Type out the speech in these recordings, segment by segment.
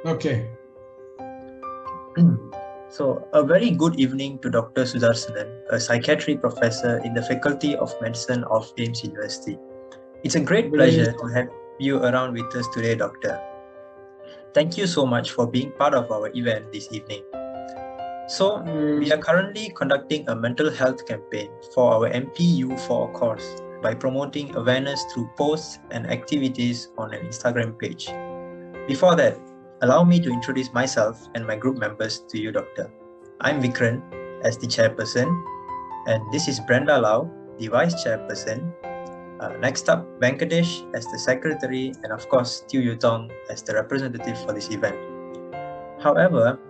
Okay. So, a very good evening to Dr. Sudarsanan, a psychiatry professor in the Faculty of Medicine of Ames University. It's a great Good evening. pleasure to have you around with us today, Doctor. Thank you so much for being part of our event this evening. So, we are currently conducting a mental health campaign for our MPU4 course by promoting awareness through posts and activities on an Instagram page. Before that, allow me to introduce myself and my group members to you, Doctor. I'm Vikran as the chairperson, and this is Brenda Lau, the vice chairperson. Next up, Venkatesh as the secretary, and of course, Tiu Yutong as the representative for this event. However,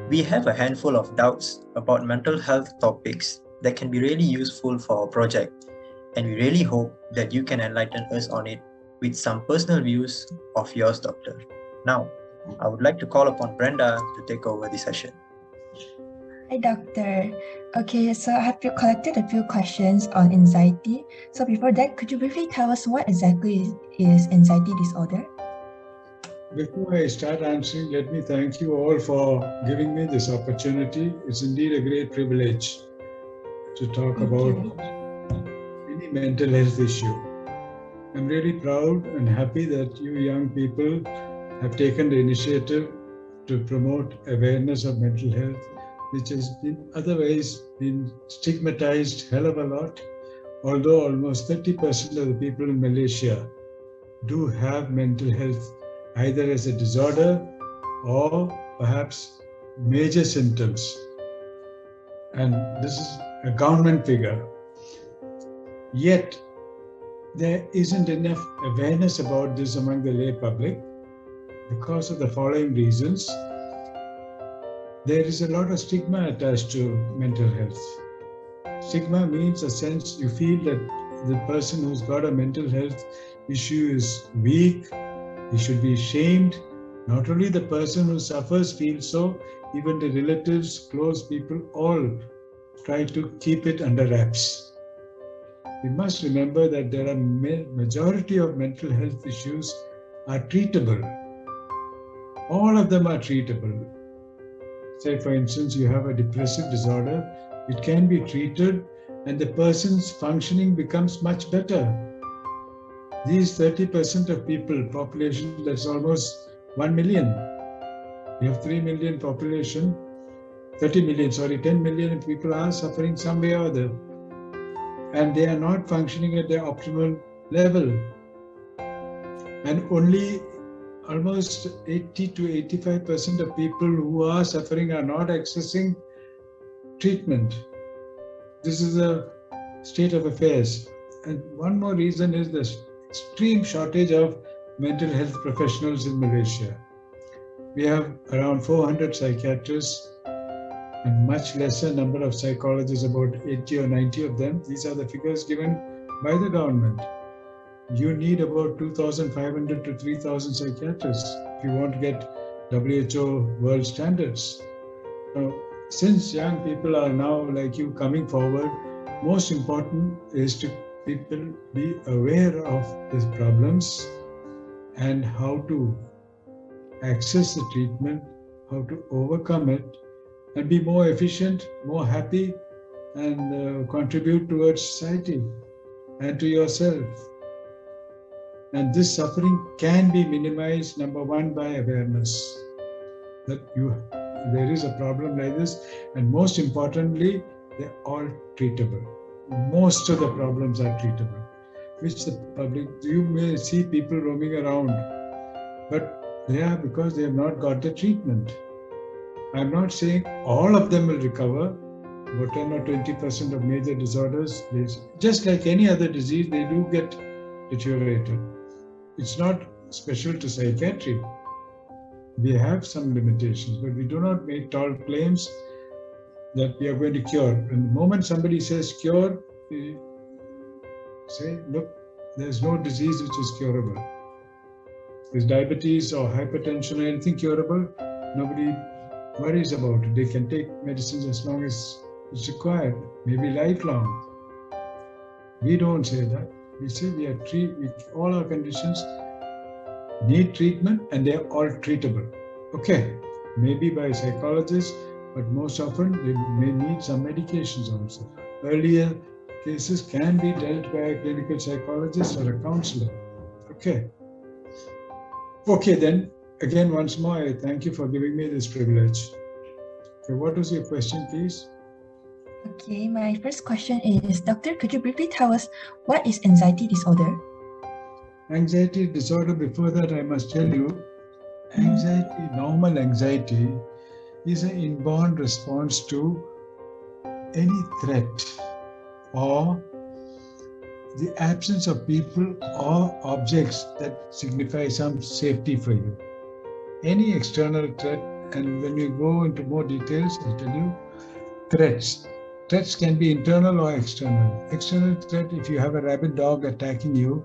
we have a handful of doubts about mental health topics that can be really useful for our project, and we really hope that you can enlighten us on it with some personal views of yours, Doctor. Now, I would like to call upon Brenda to take over the session. Hi, Doctor. Okay, so I have collected a few questions on anxiety. So before that, could you briefly tell us what exactly is anxiety disorder? Before I start answering, let me thank you all for giving me this opportunity. It's indeed a great privilege to talk about any mental health issue. I'm really proud and happy that you young people have taken the initiative to promote awareness of mental health, which has otherwise been stigmatized hell of a lot, although almost 30% of the people in Malaysia do have mental health either as a disorder or perhaps major symptoms. And this is a government figure. Yet, there isn't enough awareness about this among the lay public because of the following reasons. There is a lot of stigma attached to mental health. Stigma means a sense you feel that the person who's got a mental health issue is weak, he should be shamed. Not only the person who suffers feels so, even the relatives, close people, all try to keep it under wraps. We must remember that there are majority of mental health issues are treatable. All of them are treatable. Say, for instance, you have a depressive disorder, it can be treated and the person's functioning becomes much better. These 30% of people, population, that's almost 1 million. You have 3 million population, 30 million, 10 million people are suffering some way or other. And they are not functioning at their optimal level. And only almost 80 to 85% of people who are suffering are not accessing treatment. This is a state of affairs. And one more reason is the extreme shortage of mental health professionals in Malaysia. We have around 400 psychiatrists and much lesser number of psychologists, about 80 or 90 of them. These are the figures given by the government. You need about 2,500 to 3,000 psychiatrists if you want to get WHO world standards. Now, since young people are now like you coming forward, most important is to people be aware of these problems and how to access the treatment, how to overcome it, and be more efficient, more happy, and contribute towards society and to yourself. And this suffering can be minimized, number one, by awareness that there is a problem like this, and most importantly, they're all treatable. Most of the problems are treatable, which the public, you may see people roaming around, but they are because they have not got the treatment. I'm not saying all of them will recover, but 10 or 20% of major disorders, just like any other disease, they do get deteriorated. It's not special to psychiatry. We have some limitations, but we do not make tall claims that we are going to cure. And the moment somebody says cure, we say, look, there's no disease which is curable. Is diabetes or hypertension or anything curable? Nobody worries about it. They can take medicines as long as it's required, maybe lifelong. We don't say that. We say all our conditions need treatment and they are all treatable. Okay, maybe by psychologists, but most often they may need some medications also. Earlier cases can be dealt by a clinical psychologist or a counselor. Okay. Okay, then again, once more, I thank you for giving me this privilege. Okay, what was your question, please? Okay, my first question is, Doctor, could you briefly tell us what is anxiety disorder? Anxiety disorder, before that, I must tell you, anxiety, normal anxiety, is an inborn response to any threat or the absence of people or objects that signify some safety for you. Any external threat, and when we go into more details, I'll tell you, threats. Threats can be internal or external. External threat, if you have a rabid dog attacking you,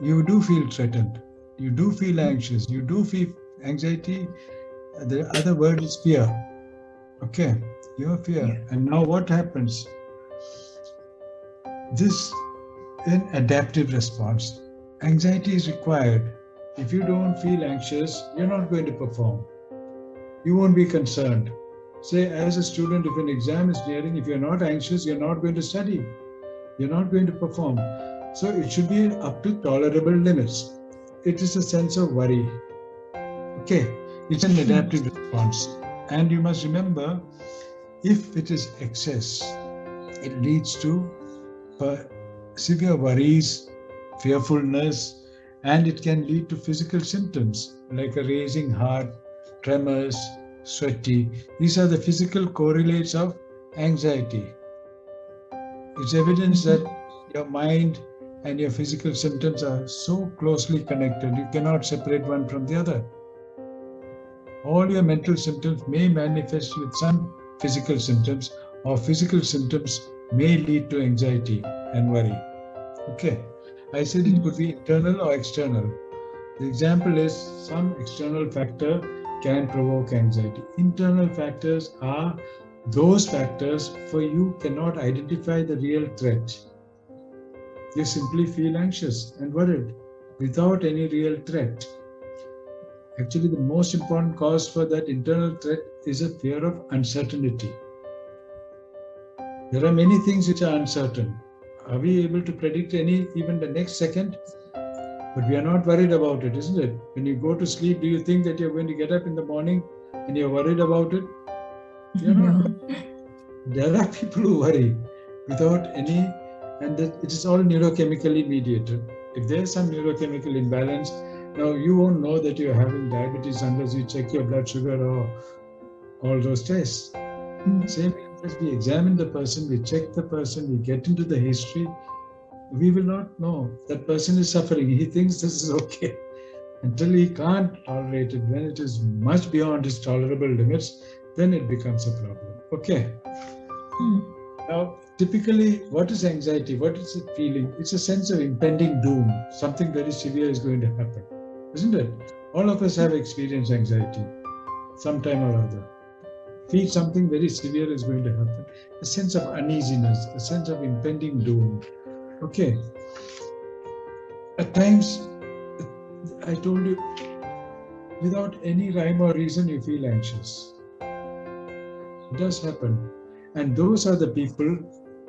you do feel threatened. You do feel anxious. You do feel anxiety. The other word is fear. Okay, your fear. Yeah. And now what happens? This is an adaptive response. Anxiety is required. If you don't feel anxious, you're not going to perform. You won't be concerned. Say, as a student, if an exam is nearing, if you're not anxious, you're not going to study. You're not going to perform. So it should be up to tolerable limits. It is a sense of worry. Okay, it's an adaptive response. And you must remember, if it is excess, it leads to severe worries, fearfulness, and it can lead to physical symptoms like a racing heart, tremors, sweaty. These are the physical correlates of anxiety. It's evidence that your mind and your physical symptoms are so closely connected, you cannot separate one from the other. All your mental symptoms may manifest with some physical symptoms, or physical symptoms may lead to anxiety and worry. Okay, I said it could be internal or external. The example is some external factor can provoke anxiety. Internal factors are those factors for you cannot identify the real threat. You simply feel anxious and worried without any real threat. Actually, the most important cause for that internal threat is a fear of uncertainty. There are many things which are uncertain. Are we able to predict any, even the next second? But we are not worried about it, isn't it? When you go to sleep, do you think that you're going to get up in the morning and you're worried about it? You're not. There are people who worry without any, and it is all neurochemically mediated. If there's some neurochemical imbalance, now you won't know that you're having diabetes unless you check your blood sugar or all those tests. Same as we examine the person, we check the person, we get into the history, we will not know that person is suffering. He thinks this is okay until he can't tolerate it. When it is much beyond his tolerable limits, then it becomes a problem. Okay. Now, typically, what is anxiety? What is it feeling? It's a sense of impending doom. Something very severe is going to happen, isn't it? All of us have experienced anxiety sometime or other. Feel something very severe is going to happen. A sense of uneasiness, a sense of impending doom. Okay. At times, I told you, without any rhyme or reason, you feel anxious. It does happen. And those are the people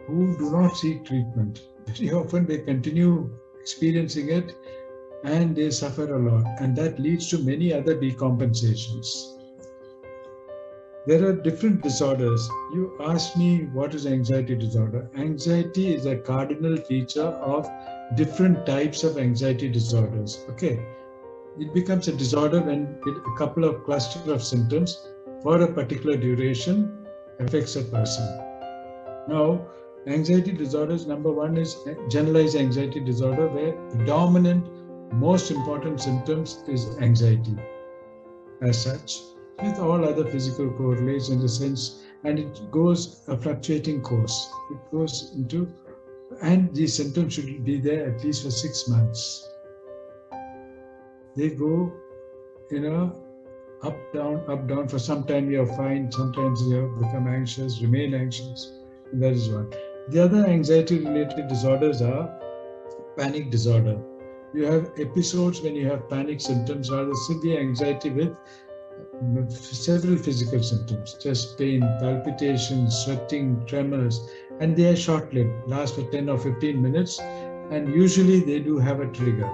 who do not seek treatment. Very often they continue experiencing it and they suffer a lot. And that leads to many other decompensations. There are different disorders. You asked me what is anxiety disorder. Anxiety is a cardinal feature of different types of anxiety disorders. Okay. It becomes a disorder when a couple of clusters of symptoms for a particular duration affects a person. Now, anxiety disorders, number one is generalized anxiety disorder, where the dominant, most important symptoms is anxiety as such, with all other physical correlates in the sense, and it goes a fluctuating course. It goes into, and these symptoms should be there at least for 6 months. They go, up, down. For some time you're fine, sometimes you become anxious, remain anxious, and that is one. The other anxiety-related disorders are panic disorder. You have episodes when you have panic symptoms, rather severe anxiety with several physical symptoms, chest pain, palpitations, sweating, tremors, and they are short-lived, last for 10 or 15 minutes, and usually they do have a trigger.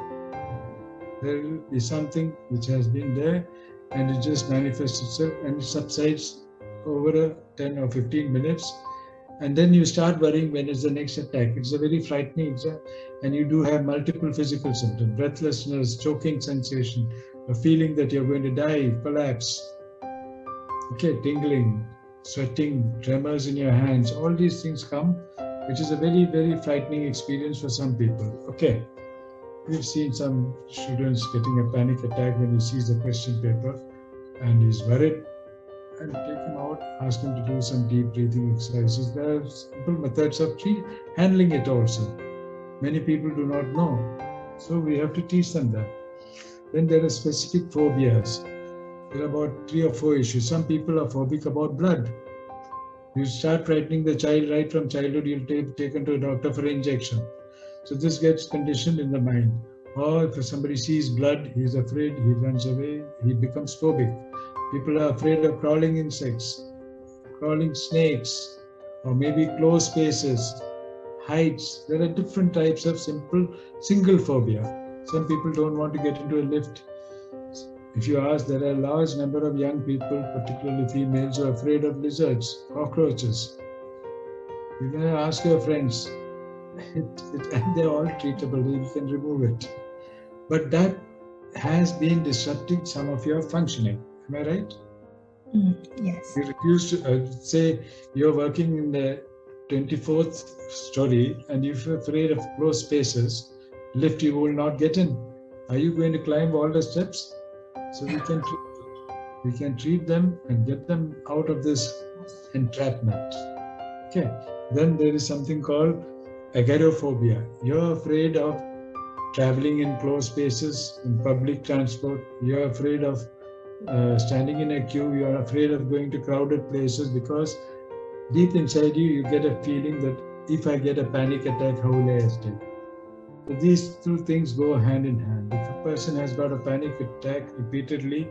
There will be something which has been there and it just manifests itself and it subsides over a 10 or 15 minutes. And then you start worrying when is the next attack. It's a very frightening exam, and you do have multiple physical symptoms, breathlessness, choking sensation, a feeling that you're going to die, collapse, okay, tingling, sweating, tremors in your hands, all these things come, which is a very, very frightening experience for some people. Okay, we've seen some students getting a panic attack when he sees the question paper and he's worried, and take him out, ask him to do some deep breathing exercises. There are simple methods of handling it also. Many people do not know, so we have to teach them that. Then there are specific phobias. There are about 3 or 4 issues. Some people are phobic about blood. You start frightening the child right from childhood, you'll take taken to a doctor for an injection. So this gets conditioned in the mind. Or if somebody sees blood, he's afraid, he runs away, he becomes phobic. People are afraid of crawling insects, crawling snakes, or maybe closed spaces, heights. There are different types of simple single phobia. Some people don't want to get into a lift. If you ask, there are a large number of young people, particularly females, who are afraid of lizards, cockroaches. You can ask your friends, and they're all treatable, you can remove it. But that has been disrupting some of your functioning. Am I right? Yes. You refuse to say you're working in the 24th story and if you're afraid of closed spaces, lift you will not get in. Are you going to climb all the steps? So we can treat them and get them out of this entrapment. Okay. Then there is something called agoraphobia. You're afraid of traveling in closed spaces, in public transport. You're afraid of standing in a queue. You're afraid of going to crowded places because deep inside you, you get a feeling that if I get a panic attack, how will I escape? So these two things go hand in hand. If a person has got a panic attack repeatedly,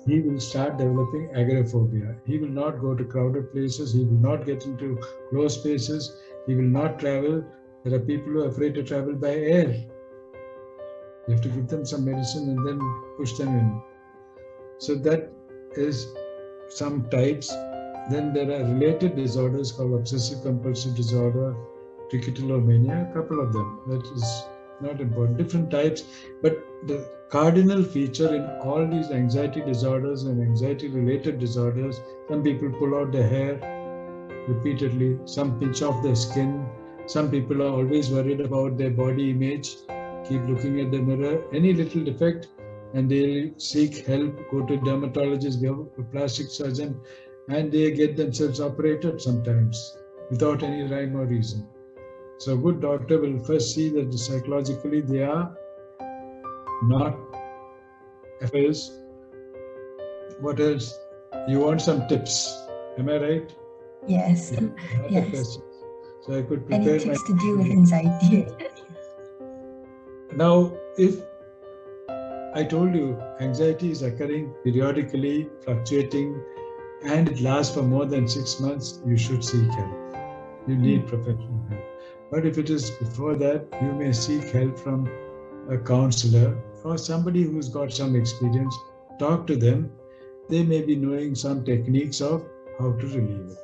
he will start developing agoraphobia. He will not go to crowded places. He will not get into closed spaces. He will not travel. There are people who are afraid to travel by air. You have to give them some medicine and then push them in. So that is some types. Then there are related disorders called obsessive compulsive disorder, trichotillomania, a couple of them. That is not important. Different types, but the cardinal feature in all these anxiety disorders and anxiety related disorders, some people pull out their hair repeatedly, some pinch off their skin, some people are always worried about their body image, keep looking at the mirror, any little defect, and they seek help, go to dermatologist, go to plastic surgeon, and they get themselves operated sometimes without any rhyme or reason. So a good doctor will first see that psychologically they are not affairs. What else? You want some tips? Am I right? Yes. Yeah, Yes. so I could Any prepare tips to deal with anxiety? Now, if I told you anxiety is occurring periodically, fluctuating, and it lasts for more than 6 months, you should seek help. You need professional help. But if it is before that, you may seek help from a counselor or somebody who's got some experience. Talk to them. They may be knowing some techniques of how to relieve it.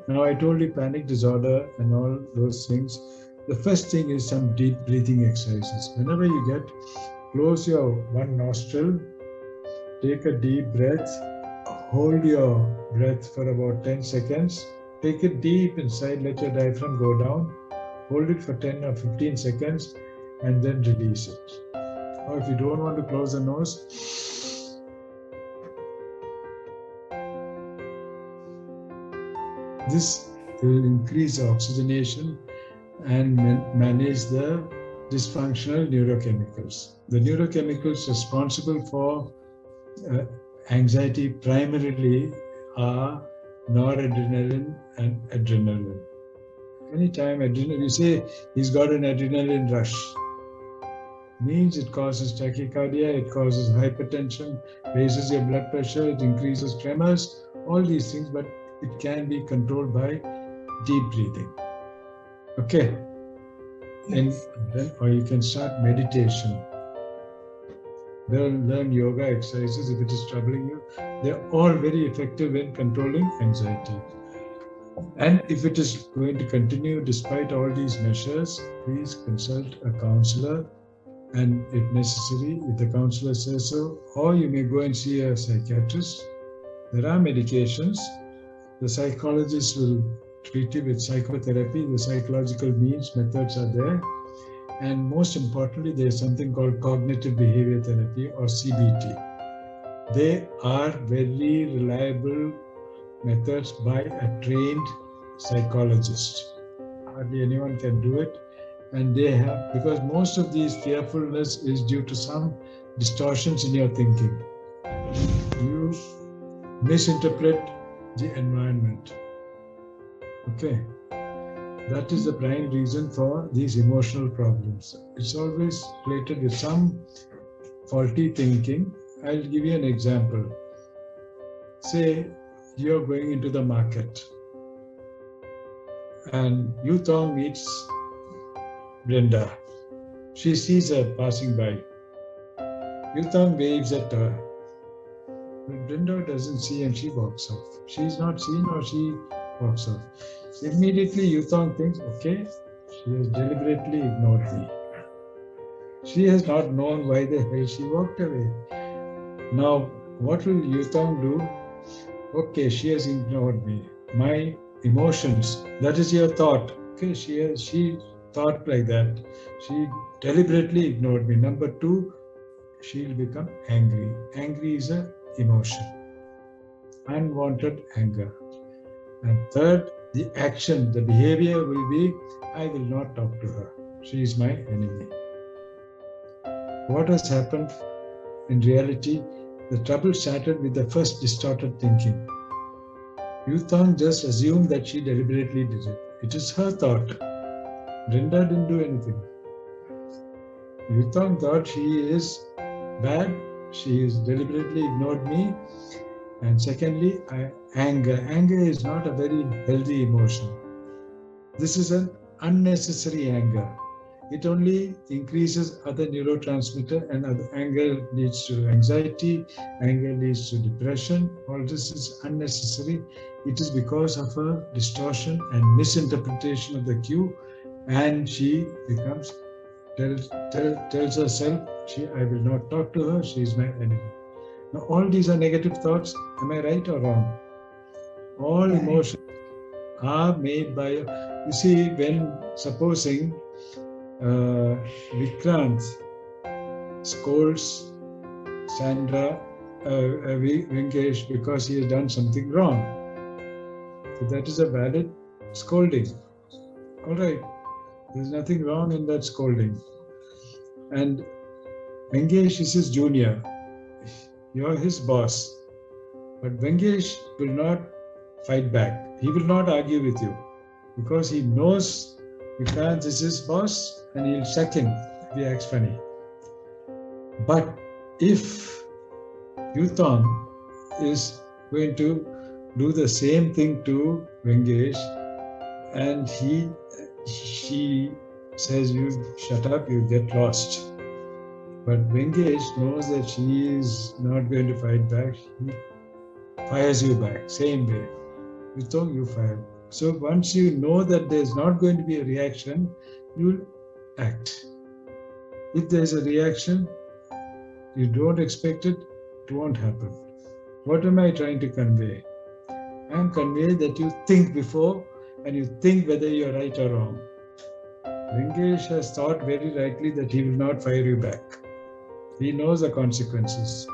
Now, I told you panic disorder and all those things. The first thing is some deep breathing exercises. Whenever you get, close your one nostril, take a deep breath, hold your breath for about 10 seconds, take it deep inside, let your diaphragm go down, hold it for 10 or 15 seconds, and then release it. Or if you don't want to close the nose, this will increase oxygenation and manage the dysfunctional neurochemicals. The neurochemicals responsible for anxiety primarily are noradrenaline and adrenaline. Anytime adrenaline, you say he's got an adrenaline rush. Means it causes tachycardia, it causes hypertension, raises your blood pressure, it increases tremors, all these things, but it can be controlled by deep breathing. Okay. Yes. Or you can start meditation. Learn yoga exercises if it is troubling you. They're all very effective in controlling anxiety. And if it is going to continue despite all these measures, please consult a counselor, and if necessary, if the counselor says so, or you may go and see a psychiatrist. There are medications. The psychologist will treat you with psychotherapy. The psychological means, methods are there. And most importantly, there's something called cognitive behavior therapy, or CBT. They are very reliable methods by a trained psychologist. Hardly anyone can do it. And they have, because most of these fearfulness is due to some distortions in your thinking. You misinterpret the environment. Okay. That is the prime reason for these emotional problems. It's always related with some faulty thinking. I'll give you an example. Say you're going into the market and Yutong meets Brenda. She sees her passing by. Yutong waves at her. But Brenda doesn't see and she walks off. She's not seen or she walks off. Immediately Yutong thinks, okay, she has deliberately ignored me. She has not known why the hell she walked away. Now, what will Yutong do? Okay, she has ignored me. My emotions, that is your thought. Okay, she thought like that. She deliberately ignored me. Number two, she'll become angry. Angry is an emotion. Unwanted anger. And third, the action, the behavior will be, I will not talk to her. She is my enemy. What has happened in reality? The trouble started with the first distorted thinking. Yutong just assumed that she deliberately did it. It is her thought. Brenda didn't do anything. Yutong thought she is bad. She has deliberately ignored me. And secondly, anger. Anger is not a very healthy emotion. This is an unnecessary anger. It only increases other neurotransmitter, and anger leads to anxiety, anger leads to depression. All this is unnecessary. It is because of a distortion and misinterpretation of the cue, and she becomes, tells herself, I will not talk to her, she is my enemy. Now, all these are negative thoughts. Am I right or wrong? All emotions are made by, you see, when supposing Vikrant scolds Sandra, Venkesh, because he has done something wrong. So that is a valid scolding. All right, there's nothing wrong in that scolding. And Venkesh is his junior. You're his boss. But Venkesh will not fight back. He will not argue with you because he knows Vikrant is his boss and he'll check him if he acts funny. But if Yutong is going to do the same thing to Venkesh and she says, you shut up, you get lost. But Venkesh knows that she is not going to fight back. He fires you back, same way. Yutong, you fire. So once you know that there's not going to be a reaction, you'll act. If there's a reaction, you don't expect it, it won't happen. What am I trying to convey? I am conveying that you think before and you think whether you're right or wrong. Venkesh has thought very rightly that he will not fire you back. He knows the consequences.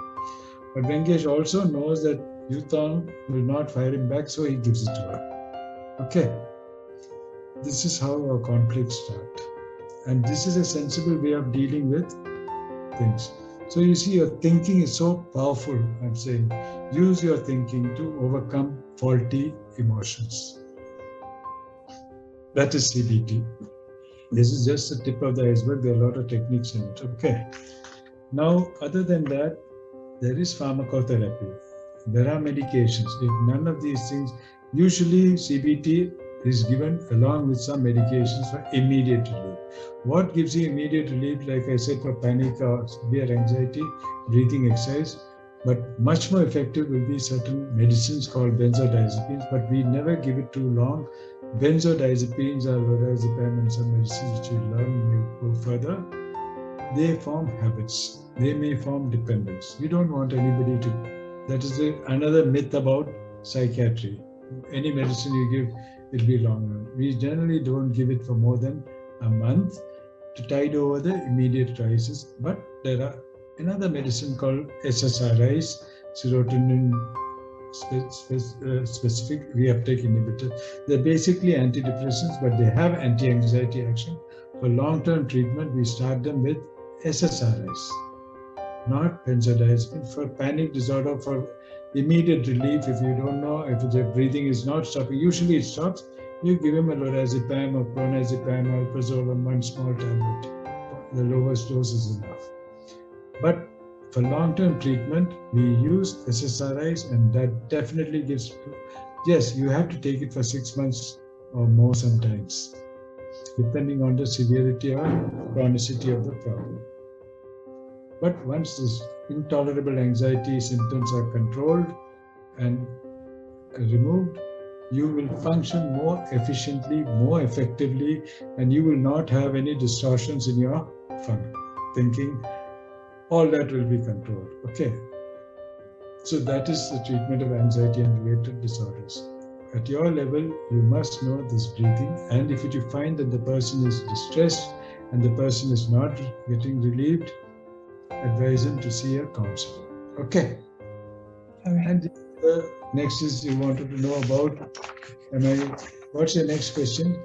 But Venkesh also knows that Yutong will not fire him back, so he gives it to her. Okay. This is how our conflicts start. And this is a sensible way of dealing with things. So you see, your thinking is so powerful, I'm saying. Use your thinking to overcome faulty emotions. That is CBT. This is just the tip of the iceberg. There are a lot of techniques in it. Okay. Now, other than that, there is pharmacotherapy. There are medications. If none of these things, usually CBT is given along with some medications for immediate relief. What gives you immediate relief? Like I said, for panic or severe anxiety, breathing exercise. But much more effective will be certain medicines called benzodiazepines, but we never give it too long. Benzodiazepines or lorazepam and some medicines which you learn when you go further, they form habits. They may form dependence. We don't want anybody to. That is another myth about psychiatry. Any medicine you give, it'll be longer. We generally don't give it for more than a month to tide over the immediate crisis. But there are another medicine called SSRIs, serotonin specific reuptake inhibitors. They're basically antidepressants, but they have anti-anxiety action. For long-term treatment, we start them with SSRIs, not benzodiazepine. For panic disorder, for immediate relief, if you don't know if the breathing is not stopping, usually it stops, you give him a lorazepam or clonazepam or alprazolam on one small tablet. The lowest dose is enough. But for long-term treatment, we use SSRIs, and that definitely gives, yes, you have to take it for 6 months or more sometimes, depending on the severity or chronicity of the problem. But once this intolerable anxiety symptoms are controlled and removed, you will function more efficiently, more effectively, and you will not have any distortions in your thinking. All that will be controlled. Okay. So that is the treatment of anxiety and related disorders. At your level, you must know this breathing. And if you find that the person is distressed and the person is not getting relieved, advise him to see a counselor. Okay. All right. And next is you wanted to know about, what's your next question?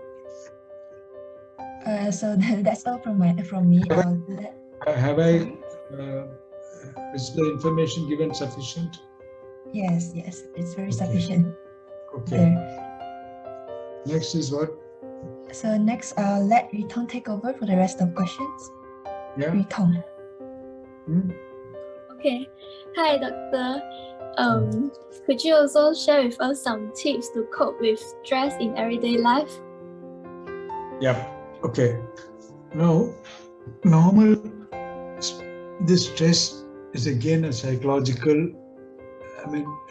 So that's all from me. I'll do that. Have I, is the information given sufficient? Yes, it's very Okay. sufficient. Okay. There. Next is what? So next, I'll let Ritong take over for the rest of questions. Yeah. Ritong. Okay. Hi, Doctor. Could you also share with us some tips to cope with stress in everyday life? Yeah. Okay. Now, this stress is again a psychological,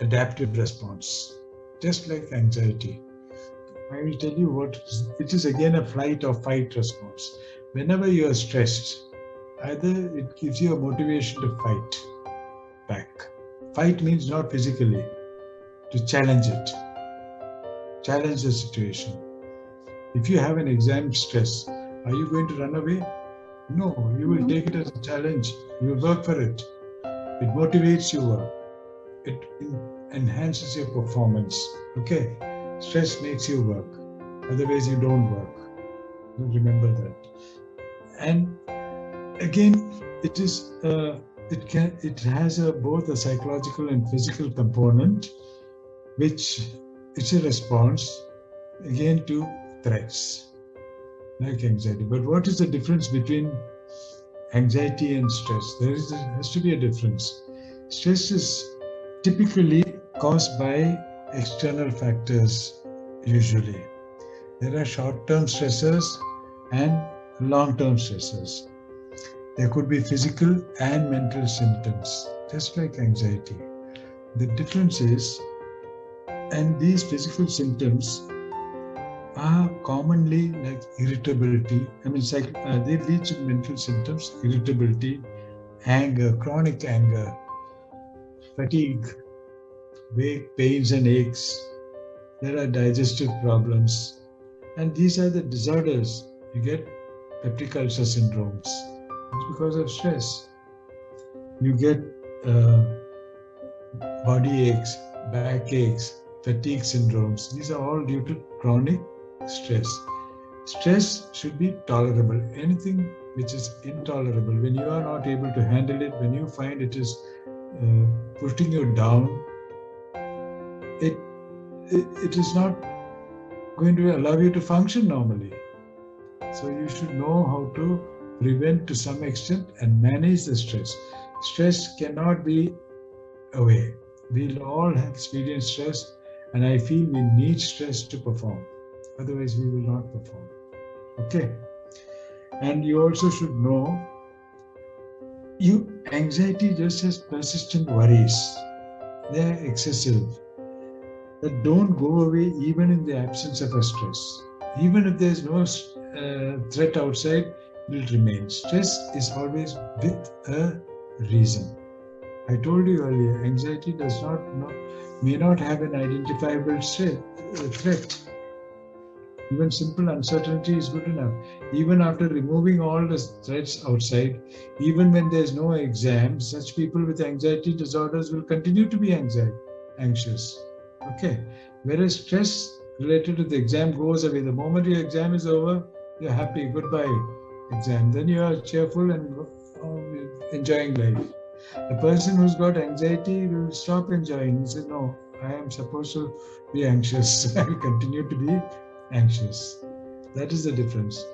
adaptive response, just like anxiety. I will tell you what it is again a flight or fight response. Whenever you are stressed, either it gives you a motivation to fight back. Fight means not physically, to challenge it, challenge the situation. If you have an exam stress, are you going to run away? No, you will take it as a challenge. You will work for it. It motivates your work. It enhances your performance. Okay? Stress makes you work. Otherwise, you don't work. Remember that. And again, it is it has both a psychological and physical component, which it's a response again to threats like anxiety. But what is the difference between anxiety and stress? There has to be a difference. Stress is typically caused by external factors usually. There are short-term stressors and long-term stressors. There could be physical and mental symptoms, just like anxiety. The difference is, and these physical symptoms are commonly like irritability. They lead to mental symptoms, irritability, anger, chronic anger, fatigue, weight pains and aches. There are digestive problems. And these are the disorders. You get peptic ulcer syndromes. It's because of stress. You get body aches, back aches, fatigue syndromes. These are all due to chronic stress. Stress should be tolerable. Anything which is intolerable, when you are not able to handle it, when you find it is putting you down, it is not going to allow you to function normally. So you should know how to prevent to some extent and manage the stress. Stress cannot be away. We'll all experience stress, and I feel we need stress to perform. Otherwise, we will not perform. Okay? And you also should know, anxiety just has persistent worries. They are excessive. That don't go away even in the absence of a stress. Even if there is no threat outside, it will remain. Stress is always with a reason. I told you earlier, anxiety may not have an identifiable threat. Even simple uncertainty is good enough. Even after removing all the threats outside, even when there is no exam, such people with anxiety disorders will continue to be anxious. Okay. Whereas stress related to the exam goes away. The moment your exam is over, you're happy. Goodbye, exam. Then you are cheerful and enjoying life. The person who's got anxiety will stop enjoying. He says, no, I am supposed to be anxious. I will continue to be anxious. That is the difference.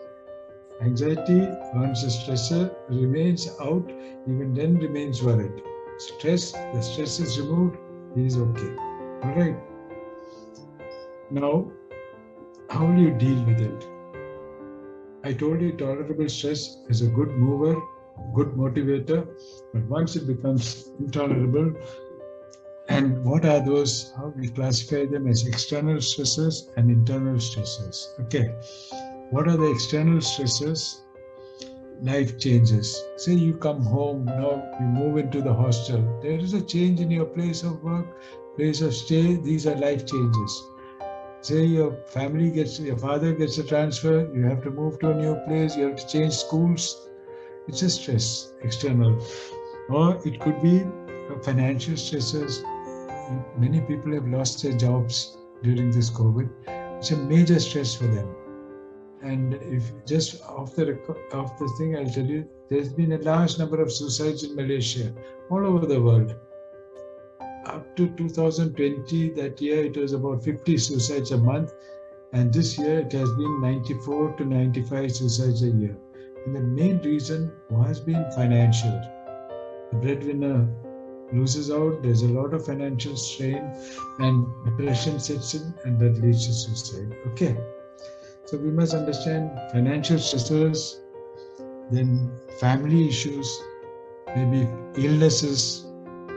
Anxiety, once the stressor remains out, even then remains worried. The stress is removed, he is okay. All right. Now, how will you deal with it? I told you tolerable stress is a good mover, good motivator, but once it becomes intolerable, and what are those? How we classify them as external stressors and internal stressors. Okay, what are the external stressors? Life changes. Say you come home, now you move into the hostel. There is a change in your place of work, place of stay. These are life changes. Say your father gets a transfer, you have to move to a new place, you have to change schools. It's a stress, external. Or it could be financial stressors. Many people have lost their jobs during this COVID. It's a major stress for them. And if just off the thing, I'll tell you, there's been a large number of suicides in Malaysia, all over the world. Up to 2020, that year, it was about 50 suicides a month. And this year, it has been 94 to 95 suicides a year. And the main reason has been financial. The breadwinner loses out, there's a lot of financial strain, and depression sets in, and that leads to suicide. Okay. So we must understand financial stressors, then family issues, maybe illnesses,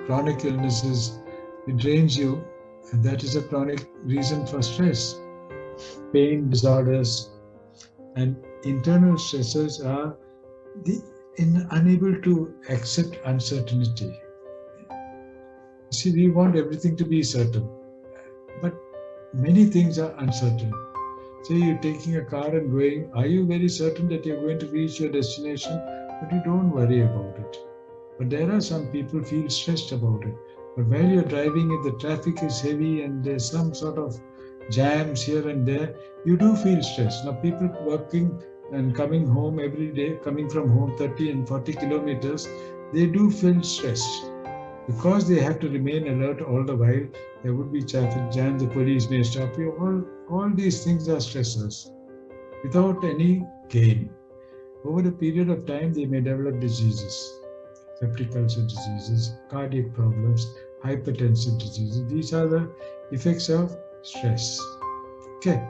chronic illnesses. It drains you, and that is a chronic reason for stress. Pain disorders, and internal stressors are unable to accept uncertainty. See, we want everything to be certain, but many things are uncertain. Say you're taking a car and going, are you very certain that you're going to reach your destination? But you don't worry about it. But there are some people who feel stressed about it. But while you're driving, if the traffic is heavy and there's some sort of jams here and there, you do feel stressed. Now people working and coming home every day, coming from home 30 and 40 kilometers, they do feel stressed. Because they have to remain alert all the while, there would be traffic jams, the police may stop you. All these things are stressors without any gain. Over a period of time, they may develop diseases, septic ulcer diseases, cardiac problems, hypertensive diseases. These are the effects of stress. Okay.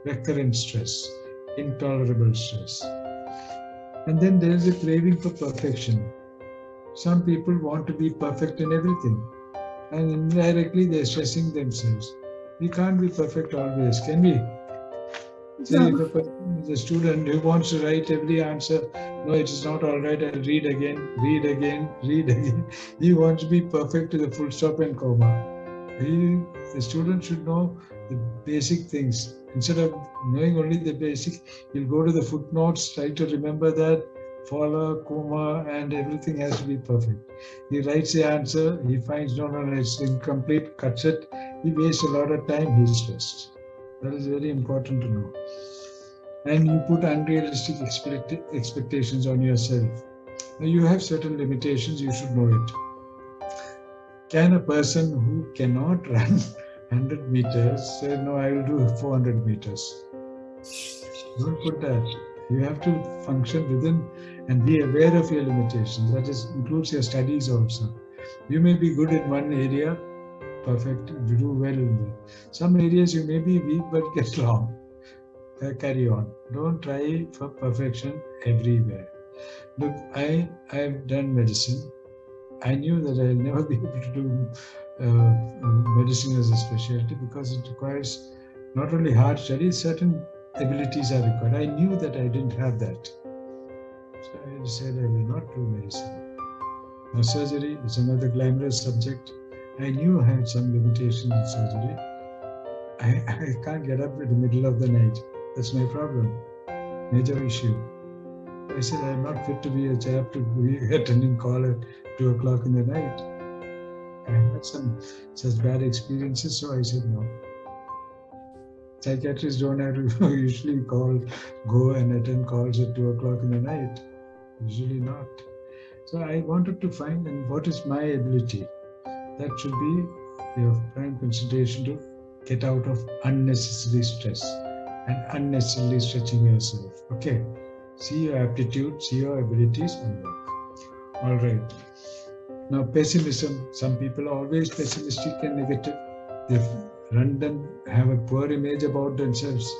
Recurrent stress, intolerable stress. And then there is a craving for perfection. Some people want to be perfect in everything, and indirectly they're stressing themselves. We can't be perfect always, can we? Say if a person is a student who wants to write every answer, no, it is not all right, I'll read again, read again, read again. He wants to be perfect to the full stop and comma. The student should know the basic things. Instead of knowing only the basic, he'll go to the footnotes, try to remember that, follow, comma, and everything has to be perfect. He writes the answer, he finds no, it's incomplete, cuts it, he wastes a lot of time, he's stressed. That is very important to know. And you put unrealistic expectations on yourself. Now you have certain limitations, you should know it. Can a person who cannot run 100 meters say, no, I will do 400 meters? Don't put that. You have to function within and be aware of your limitations. That includes your studies also. You may be good in one area, perfect, you do well in there. Some areas you may be weak but get along. Carry on. Don't try for perfection everywhere. Look, I've done medicine. I knew that I'll never be able to do medicine as a specialty because it requires not only hard studies, certain abilities are required. I knew that I didn't have that. So I said I will not do medicine. Now surgery is another glamorous subject. I knew I had some limitations in surgery. I can't get up in the middle of the night. That's my problem. Major issue. I said I'm not fit to be a chap to be attending call at 2 o'clock in the night. I had some such bad experiences, so I said no. Psychiatrists don't have to usually go and attend calls at 2 o'clock in the night. Usually not. So I wanted to find what is my ability. That should be your prime consideration to get out of unnecessary stress and unnecessarily stretching yourself. Okay. See your aptitude, see your abilities and work. All right. Now pessimism. Some people are always pessimistic and negative. They have a poor image about themselves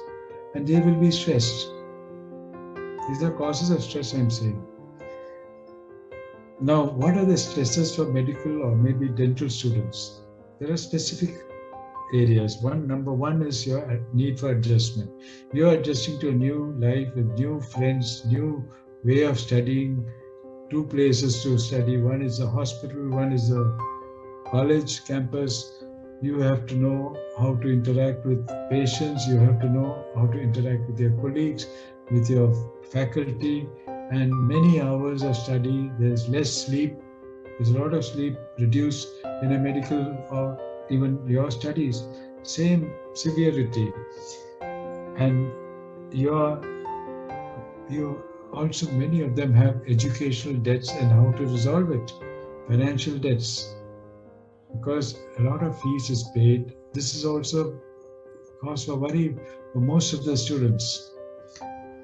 and they will be stressed. These are causes of stress, I'm saying. Now, what are the stresses for medical or maybe dental students? There are specific areas. Number one is your need for adjustment. You're adjusting to a new life with new friends, new way of studying, two places to study. One is the hospital, one is the college campus. You have to know how to interact with patients. You have to know how to interact with your colleagues, with your faculty, and many hours of study. There's less sleep. There's a lot of sleep reduced in a medical or even your studies. Same severity. And also many of them have educational debts and how to resolve it. Financial debts. Because a lot of fees is paid. This is also cause for worry for most of the students.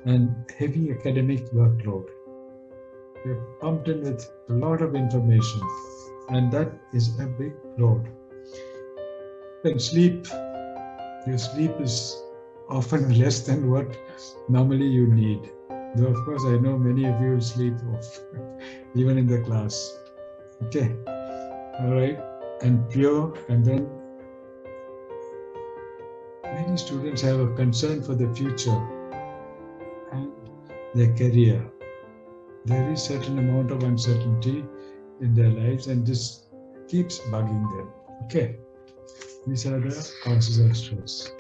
And heavy academic workload. They're pumped in with a lot of information, and that is a big load. Then sleep. Your sleep is often less than what normally you need. Though of course I know many of you sleep off, even in the class. Okay, all right, and pure, and then many students have a concern for the future and their career. There is certain amount of uncertainty in their lives and this keeps bugging them. Okay, these are the causes of stress.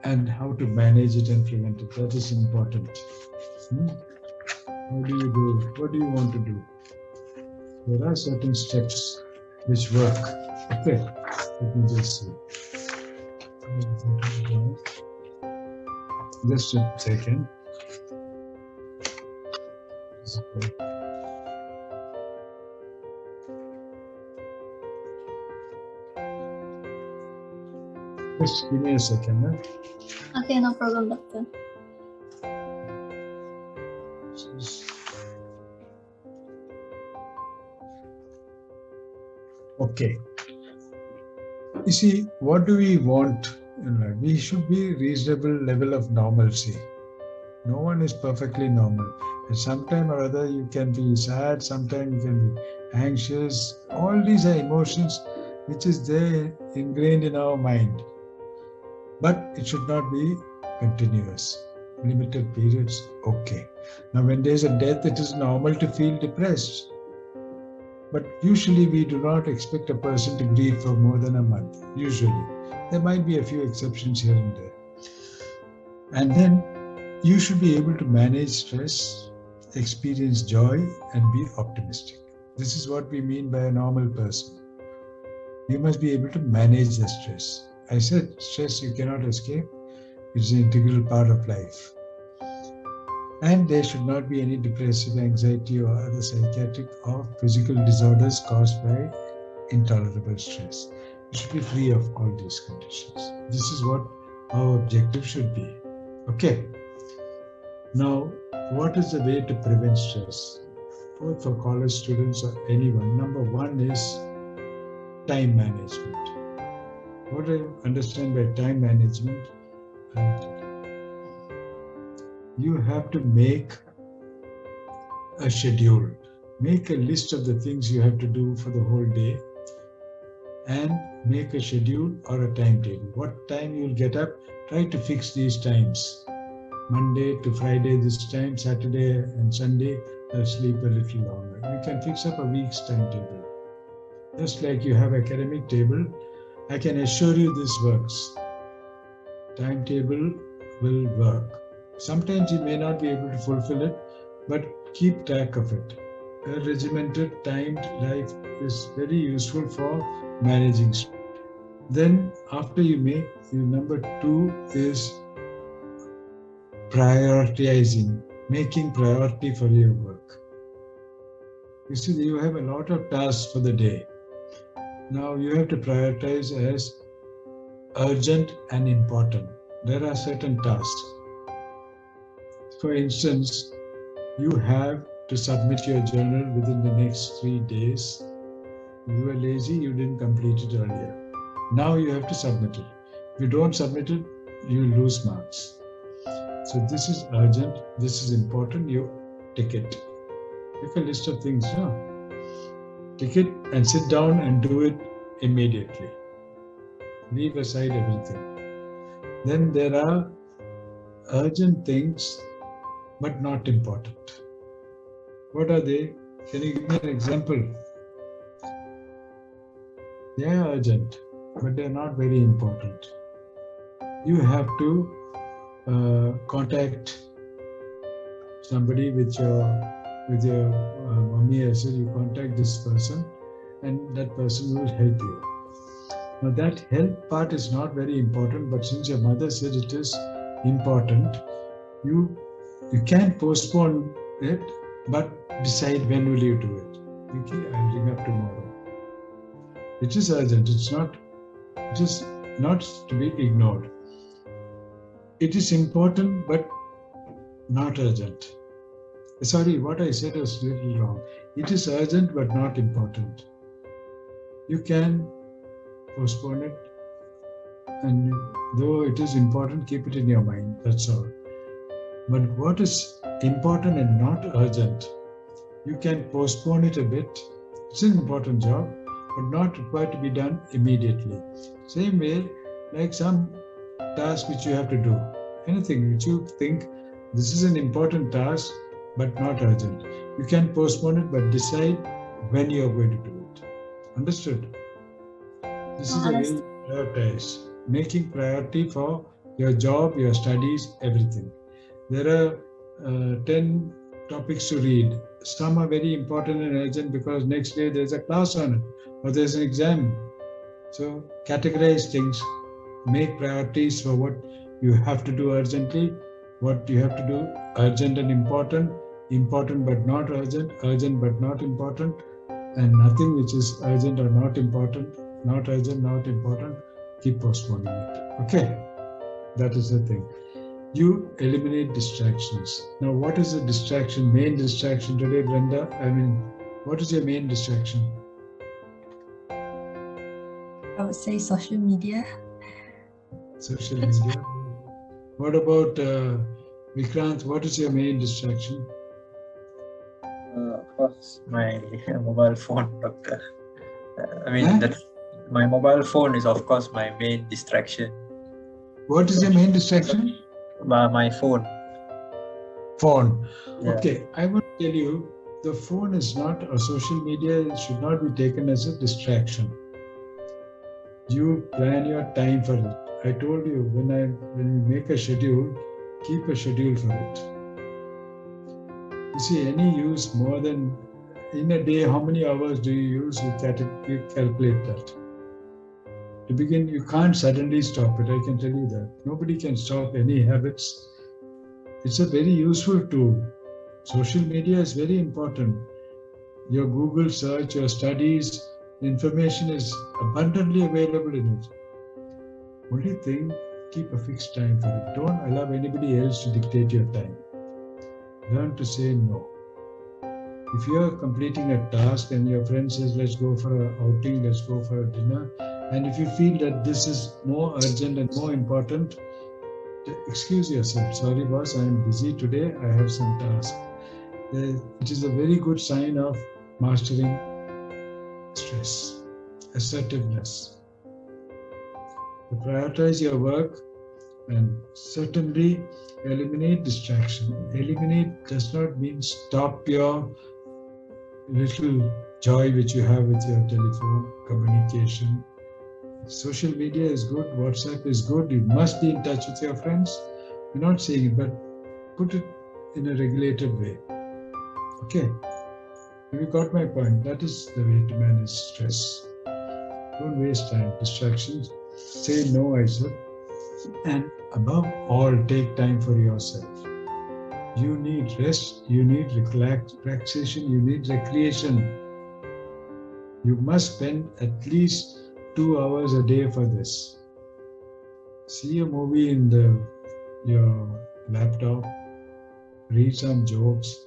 And how to manage it and prevent it, that is important. How do you do? What do you want to do? There are certain steps which work. Okay, let me just see. Just a second. Just give me a second. Okay, no problem, doctor. Okay. You see, what do we want in life? We should be reasonable level of normalcy. No one is perfectly normal. At some time or other, you can be sad, sometimes you can be anxious. All these are emotions which is there ingrained in our mind. But it should not be continuous. Limited periods, okay. Now when there's a death, it is normal to feel depressed. But usually we do not expect a person to grieve for more than a month, usually. There might be a few exceptions here and there. And then you should be able to manage stress, experience joy, and be optimistic. This is what we mean by a normal person. You must be able to manage the stress. I said stress you cannot escape. It's an integral part of life. And there should not be any depressive anxiety or other psychiatric or physical disorders caused by intolerable stress. You should be free of all these conditions. This is what our objective should be. Okay. Now, what is the way to prevent stress? Both for college students or anyone. Number one is time management. What do you understand by time management? You have to make a schedule. Make a list of the things you have to do for the whole day and make a schedule or a timetable. What time you'll get up, try to fix these times. Monday to Friday this time, Saturday and Sunday, I'll sleep a little longer. You can fix up a week's timetable. Just like you have academic table, I can assure you this works. Timetable will work. Sometimes you may not be able to fulfill it, but keep track of it. A regimented, timed life is very useful for managing stress. Then after you make, number two is prioritizing, making priority for your work. You see, you have a lot of tasks for the day. Now you have to prioritize as urgent and important. There are certain tasks. For instance, you have to submit your journal within the next 3 days. You were lazy, you didn't complete it earlier. Now you have to submit it. If you don't submit it, you lose marks. So this is urgent, this is important, you tick it. Make a list of things, tick it and sit down and do it immediately. Leave aside everything. Then there are urgent things, but not important. What are they? Can you give me an example? They are urgent, but they are not very important. You have to contact somebody with your mommy. I said you contact this person, and that person will help you. Now that help part is not very important, but since your mother said it is important, you can postpone it, but decide when will you do it. Okay, I'll ring up tomorrow. It is urgent. It is not to be ignored. It is important, but not urgent. Sorry, what I said was a little wrong. It is urgent, but not important. You can postpone it, and though it is important, keep it in your mind. That's all. But what is important and not urgent, you can postpone it a bit. It's an important job, but not required to be done immediately. Same way, like some task which you have to do, anything which you think this is an important task, but not urgent. You can postpone it, but decide when you are going to do it. Understood? This is a way you prioritize, making priority for your job, your studies, everything. There are 10 topics to read. Some are very important and urgent because next day there's a class on it or there's an exam. So categorize things, make priorities for what you have to do urgently, what you have to do urgent and important, important but not urgent, urgent but not important, and nothing which is urgent or not important, not urgent, not important, keep postponing it. Okay, that is the thing. You eliminate distractions. Now, what is the distraction, main distraction today, Brenda? I mean, what is your main distraction? I would say social media. Social media. What about Vikrant? What is your main distraction? Of course, my mobile phone, doctor. That's my mobile phone is of course my main distraction. What is your main distraction? My phone. Phone. Yeah. Okay, I will tell you, the phone is not, or social media should not be taken as a distraction. You plan your time for it. I told you, when you make a schedule, keep a schedule for it. You see, any use more than, in a day, how many hours do you use? You calculate that. To begin, you can't suddenly stop it, I can tell you that. Nobody can stop any habits. It's a very useful tool. Social media is very important. Your Google search, your studies, information is abundantly available in it. Only thing, keep a fixed time for it. Don't allow anybody else to dictate your time. Learn to say no. If you are completing a task and your friend says, let's go for an outing, let's go for a dinner, and if you feel that this is more urgent and more important, excuse yourself. Sorry, boss, I am busy today. I have some task. It is a very good sign of mastering stress, assertiveness. To prioritize your work and certainly eliminate distraction. Eliminate does not mean stop your little joy which you have with your telephone communication. Social media is good, WhatsApp is good, you must be in touch with your friends. You're not saying it, but put it in a regulated way. Okay, have you got my point? That is the way to manage stress. Don't waste time, distractions. Say no, I said. And above all, take time for yourself. You need rest, you need relaxation, you need recreation. You must spend at least 2 hours a day for this. See a movie in your laptop, read some jokes,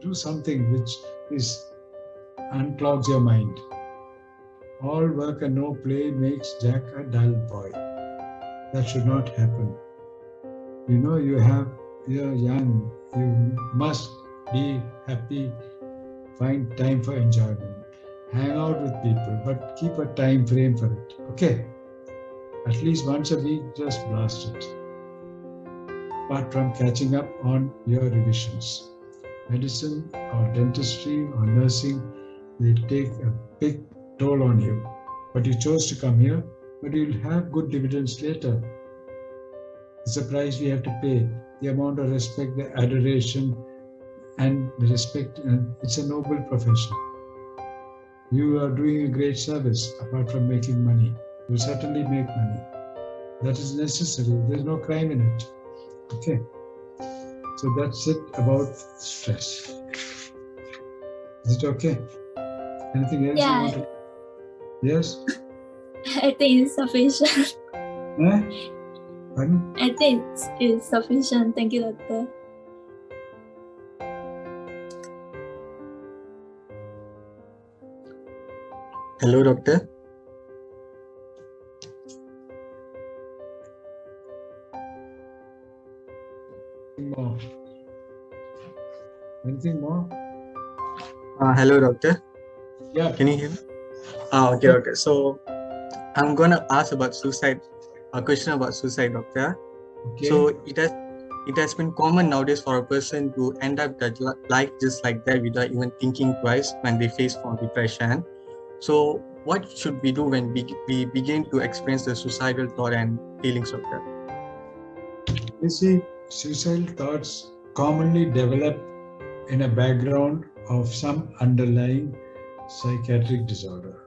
do something which unclogs your mind. All work and no play makes Jack a dull boy. That should not happen. You know you're young, you must be happy, find time for enjoyment. Hang out with people, but keep a time frame for it. Okay? At least once a week, just blast it. Apart from catching up on your revisions. Medicine or dentistry or nursing, they take a big toll on you. But you chose to come here, but you'll have good dividends later. It's a price we have to pay. The amount of respect, the adoration, and the respect, and it's a noble profession. You are doing a great service apart from making money. You certainly make money. That is necessary. There's no crime in it. Okay. So that's it about stress. Is it okay? Anything else you want to? Yes? I think it's sufficient. Pardon? I think it's sufficient. Thank you, Doctor. Hello, Doctor. More. Anything more? Hello, Doctor. Yeah. Can you hear me? Okay. So I'm gonna ask about suicide. A question about suicide, Doctor. Okay. So it has been common nowadays for a person to end up their life just like that without even thinking twice when they face from depression. So what should we do when we begin to experience the suicidal thought and feelings, Doctor? You see, suicidal thoughts commonly develop in a background of some underlying psychiatric disorder.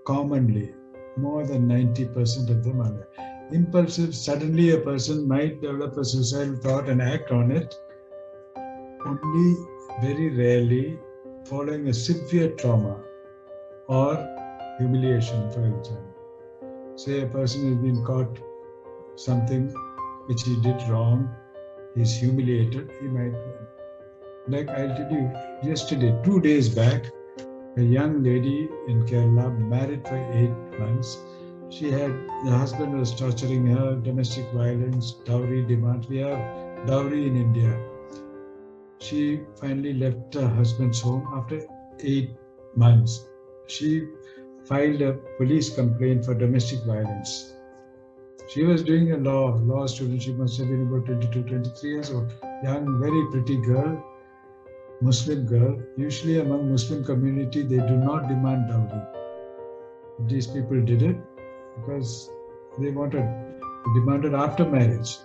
Commonly, more than 90% of them are there. Impulsive, suddenly a person might develop a suicidal thought and act on it, only very rarely following a severe trauma or humiliation, for example. Say a person has been caught something which he did wrong, he's humiliated, he might. Like I'll tell you, yesterday, 2 days back, a young lady in Kerala, married for 8 months. The husband was torturing her, domestic violence, dowry demands. We have dowry in India. She finally left her husband's home after 8 months. She filed a police complaint for domestic violence. She was doing a law student. She must have been about 22, 23 years old. Young, very pretty girl, Muslim girl. Usually among Muslim community, they do not demand dowry. These people did it because they demanded after marriage.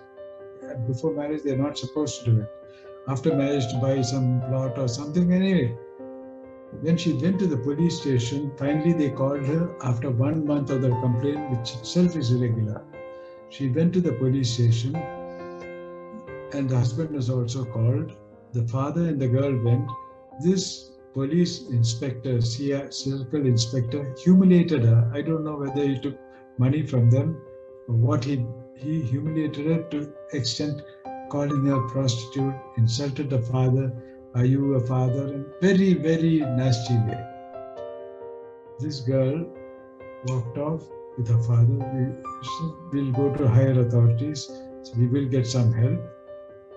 Before marriage, they're not supposed to do it. After marriage, to buy some plot or something. Anyway, when she went to the police station, finally they called her after 1 month of the complaint, which itself is irregular. She went to the police station and the husband was also called. The father and the girl went. This police inspector, circle inspector, humiliated her. I don't know whether he took money from them what he humiliated her to extent calling her prostitute, insulted the father. Are you a father? In very, very nasty way. This girl walked off with her father. We'll go to higher authorities. So we will get some help.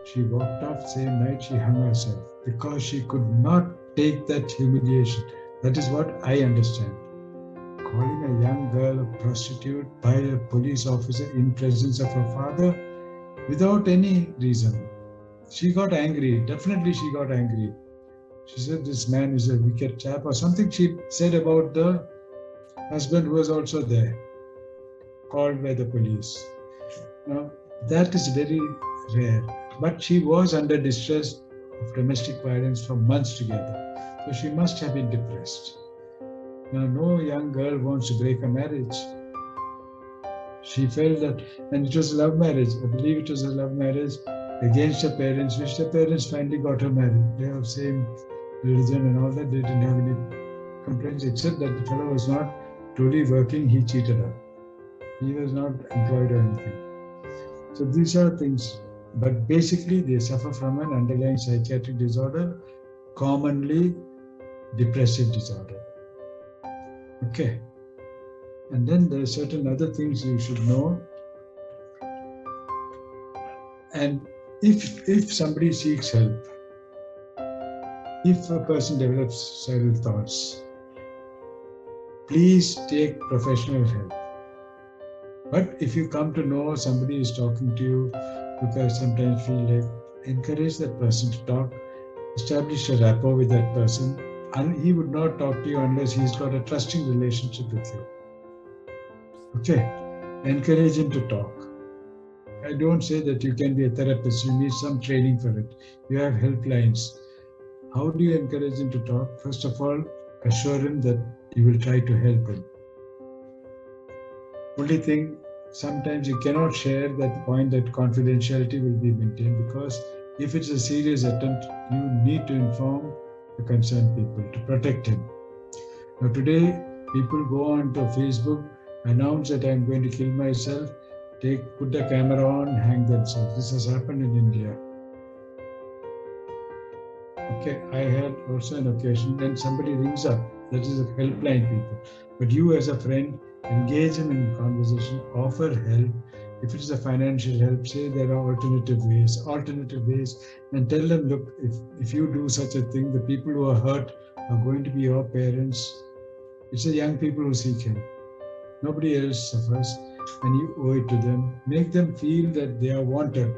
She walked off. Same night she hung herself because she could not take that humiliation. That is what I understand. Calling a young girl a prostitute by a police officer in presence of her father without any reason. She got angry. Definitely she got angry. She said this man is a wicked chap or something she said about the husband who was also there, called by the police. Now that is very rare. But she was under distress of domestic violence for months together. So she must have been depressed. Now, no young girl wants to break a marriage. She felt that, and it was a love marriage. I believe it was a love marriage against her parents, which the parents finally got her married. They have same religion and all that. They didn't have any complaints, except that the fellow was not truly working. He cheated her. He was not employed or anything. So these are things. But basically, they suffer from an underlying psychiatric disorder, commonly depressive disorder. Okay. And then there are certain other things you should know. And if somebody seeks help, if a person develops suicidal thoughts, please take professional help. But if you come to know somebody is talking to you, because sometimes feel like, encourage that person to talk, establish a rapport with that person, and he would not talk to you unless he's got a trusting relationship with you. Okay, encourage him to talk. I don't say that you can be a therapist, you need some training for it. You have helplines. How do you encourage him to talk? First of all, assure him that you will try to help him. Only thing, sometimes you cannot share that point that confidentiality will be maintained, because if it's a serious attempt, you need to inform the concerned people to protect him. Now today, people go on to Facebook, announce that I'm going to kill myself, put the camera on, hang themselves. This has happened in India. Okay, I had also an occasion when somebody rings up, that is a helpline people. But you as a friend, engage him in conversation, offer help. If it is a financial help, say there are alternative ways, and tell them, look, if you do such a thing, the people who are hurt are going to be your parents. It's the young people who seek help. Nobody else suffers, and you owe it to them. Make them feel that they are wanted.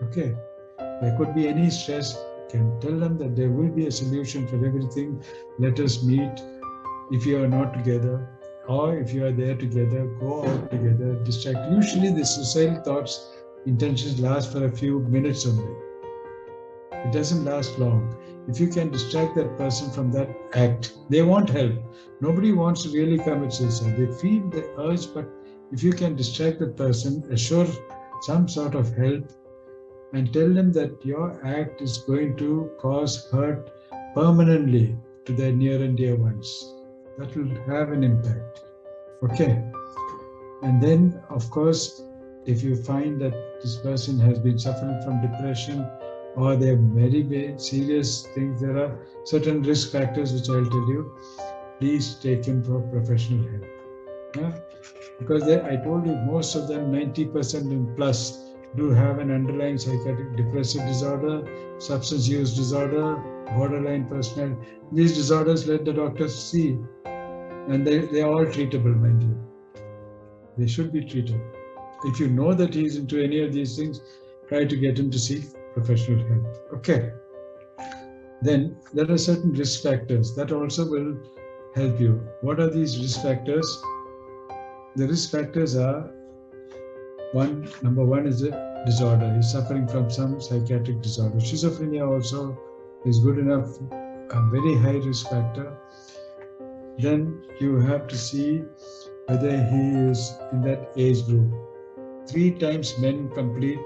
Okay, there could be any stress. You can tell them that there will be a solution for everything. Let us meet. If you are not together, or if you are there together, go out together, distract. Usually the suicidal thoughts, intentions last for a few minutes only. It doesn't last long. If you can distract that person from that act, they want help. Nobody wants to really commit suicide. They feel the urge, but if you can distract that person, assure some sort of help, and tell them that your act is going to cause hurt permanently to their near and dear ones. That will have an impact. Okay. And then, of course, if you find that this person has been suffering from depression, or they have very serious things, there are certain risk factors which I'll tell you. Please take him for professional help. Yeah? Because I told you, most of them, 90% and plus, do have an underlying psychiatric depressive disorder, substance use disorder, borderline personality. These disorders, let the doctors see. And they are all treatable, mind you. They should be treated. If you know that he is into any of these things, try to get him to seek professional help. Okay. Then there are certain risk factors that also will help you. What are these risk factors? The risk factors are, number one is a disorder. He's suffering from some psychiatric disorder. Schizophrenia also is good enough, a very high risk factor. Then you have to see whether he is in that age group. 3 times men complete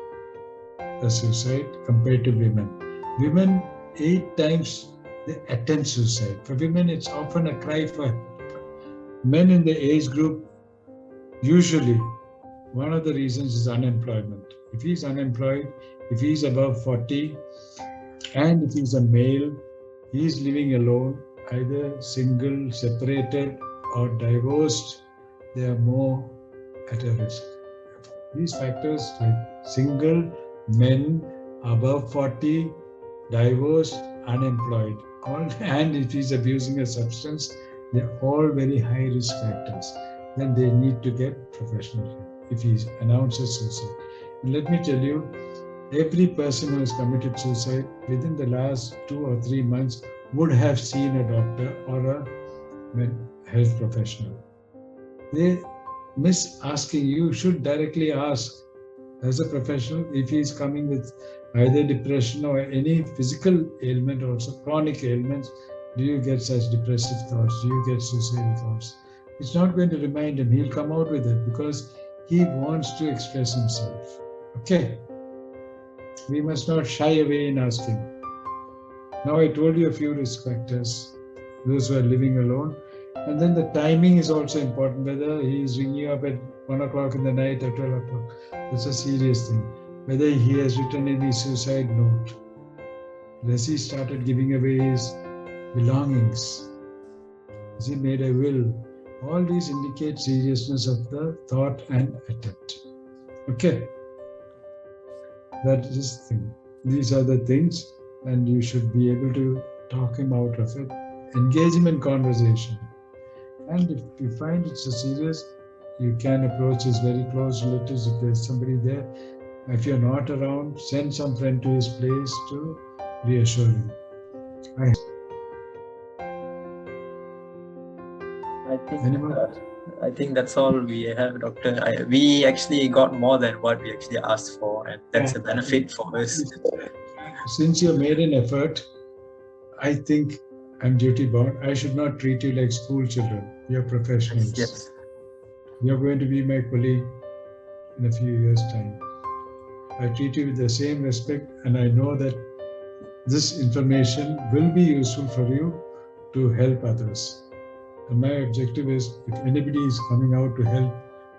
a suicide compared to women. Women, 8 times they attempt suicide. For women, it's often a cry for help. Men in the age group, usually One of the reasons is unemployment. If he's unemployed, if he's above 40, and if he's a male, he's living alone, either single, separated, or divorced, they are more at a risk. These factors like single, men, above 40, divorced, unemployed, and if he's abusing a substance, they're all very high risk factors. Then they need to get professional help if he announces suicide. And let me tell you, every person who has committed suicide within the last 2 or 3 months would have seen a doctor or a health professional. They miss asking. You should directly ask as a professional if he is coming with either depression or any physical ailment, also chronic ailments. Do you get such depressive thoughts? Do you get suicidal thoughts? It's not going to remind him. He'll come out with it because he wants to express himself. Okay? We must not shy away in asking. Now I told you a few risk factors, those who are living alone. And then the timing is also important, whether he is ringing up at 1 o'clock in the night or 12 o'clock. That's a serious thing. Whether he has written any suicide note. Has he started giving away his belongings? Has he made a will? All these indicate seriousness of the thought and attempt. Okay? That is the thing. These are the things, and you should be able to talk him out of it. Engage him in conversation. And if you find it's a serious, you can approach his very close relatives if there's somebody there. If you're not around, send some friend to his place to reassure him. I think that's all we have, Doctor. We actually got more than what we actually asked for, and that's a benefit for us. Since you made an effort, I think I'm duty bound. I should not treat you like school children. You're professionals. Yes. You're going to be my colleague in a few years' time. I treat you with the same respect, and I know that this information will be useful for you to help others. And my objective is, if anybody is coming out to help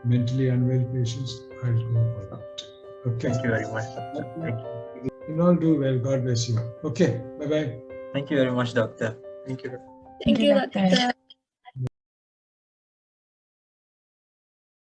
mentally unwell patients, I'll go for that. Okay. Thank you very much, Doctor. Thank you. You all do well. God bless you. Okay. Bye-bye. Thank you very much, Doctor. Thank you. Thank you, Doctor.